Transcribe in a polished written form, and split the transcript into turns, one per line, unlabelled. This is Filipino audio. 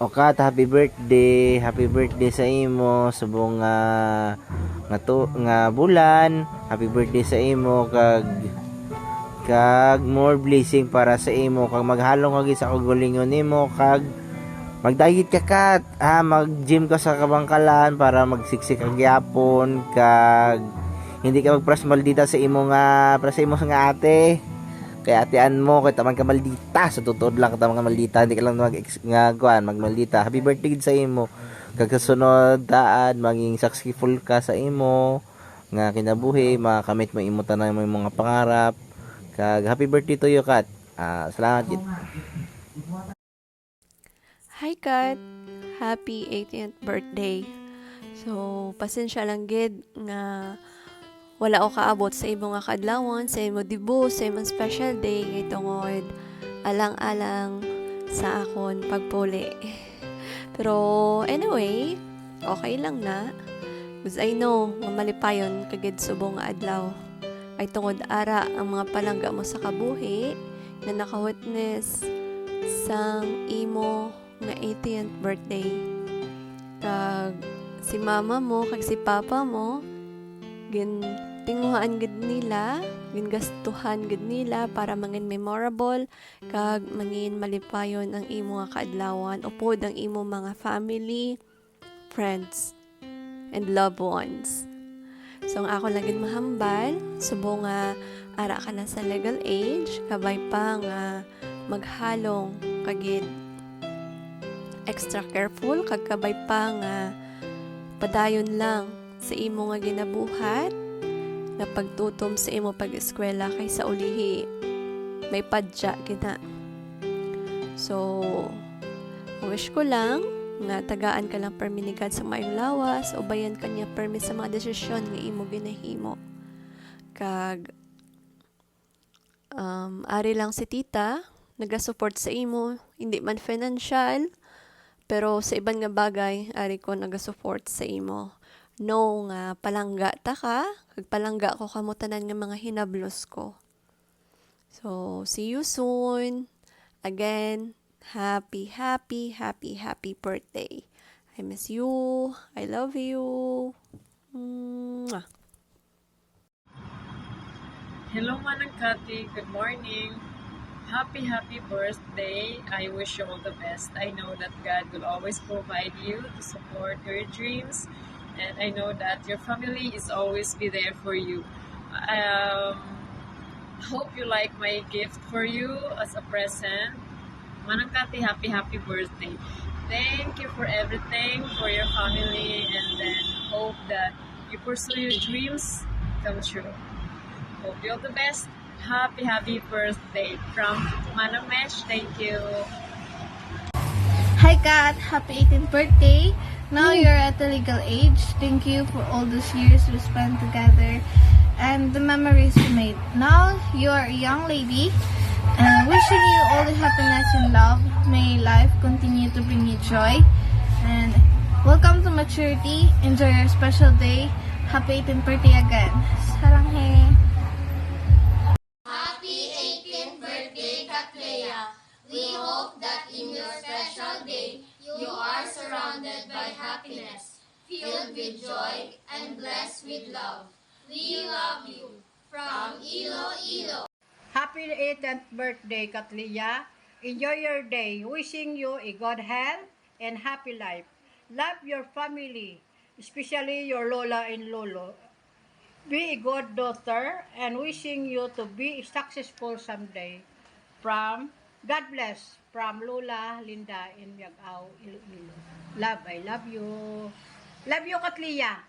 Okat, happy birthday sa imo subong nga bulan. Happy birthday sa imo kag more blessing para sa imo kag maghalong kag sa kagulingon nimo kag magdayit ka kat mag-gym ka sa kabangkalan para magsiksik kag yapon kag hindi ka magpras maldita sa imo nga ate kay atean mo kay taman ka maldita sa tutuod lang taman ka maldita hindi ka lang magmaldita. Happy birthday gid sa imo kag kasunod daan maging successful ka sa imo nga kinabuhi makamit mo imo tanan mo mga pangarap kag happy birthday to you Kat. Salamat gid.
Hi Kat, happy 18th birthday. So, pasensya lang gid nga wala ako kaabot sa imo nga kadlawon, sa imo dibo, sa imo special day kay tungod alang-alang sa akon pagpuli. Pero anyway, okay lang na. Because I know nga malipayon kagid subong nga adlaw. Ay tungod ara ang mga palangga mo sa kabuhi na naka-witness sang imo nga 18th birthday. Kag si mama mo kag si papa mo tinguhaan gid nila, gastuhan gid nila para mangin memorable kag mangin malipayon ang imo nga kaadlawan upod ang imo mga family, friends and loved ones. So ang ako lang gid mahambal subong nga ara ka na sa legal age kabay pa nga maghalong kagid extra careful kag kabay pa nga padayon lang sa imo nga ginabuhat na pagtutom sa imo pag-eskwela kay sa ulihi may padya gina. So wish ko lang nga tagaan ka lang permi ni God sa maayong lawas, ubayan kanya permi sa mga desisyon nga imo ginahimo. Kag ari lang si tita naga-support sa imo, hindi man financial, pero sa iban nga bagay ari ko naga-support sa imo. No nga palangga ta ka, kag palangga ko kamo tanan nga mga hinablos ko. So see you soon. Again, happy birthday. I miss you. I love you. Mwah.
Hello, Manang Kati. Good morning. Happy birthday. I wish you all the best. I know that God will always provide you to support your dreams. And I know that your family is always be there for you. Hope you like my gift for you as a present. Manang Kati, happy birthday. Thank you for everything, for your family, and then hope that you pursue your dreams come true. Hope you all the best. Happy birthday from Manang Mesh. Thank you.
Hi Kat, happy 18th birthday. Now you're at the legal age. Thank you for all those years we spent together and the memories we made. Now you are a young lady and wishing you all the happiness and love. May life continue to bring you joy and welcome to maturity. Enjoy your special day. Happy 18th birthday again. Saranghe.
Happy 18th birthday, Katleya. We hope that in your special day, you are surrounded by happiness, filled with joy, and blessed with love. We love you. From Iloilo.
Happy 18th birthday, Katlia. Enjoy your day. Wishing you a good health and happy life. Love your family, especially your Lola and Lolo. Be a good daughter and wishing you to be successful someday. From God bless. From Lola, Linda, in Miagao, Iloilo. Love, I love you. Love you, Katlia.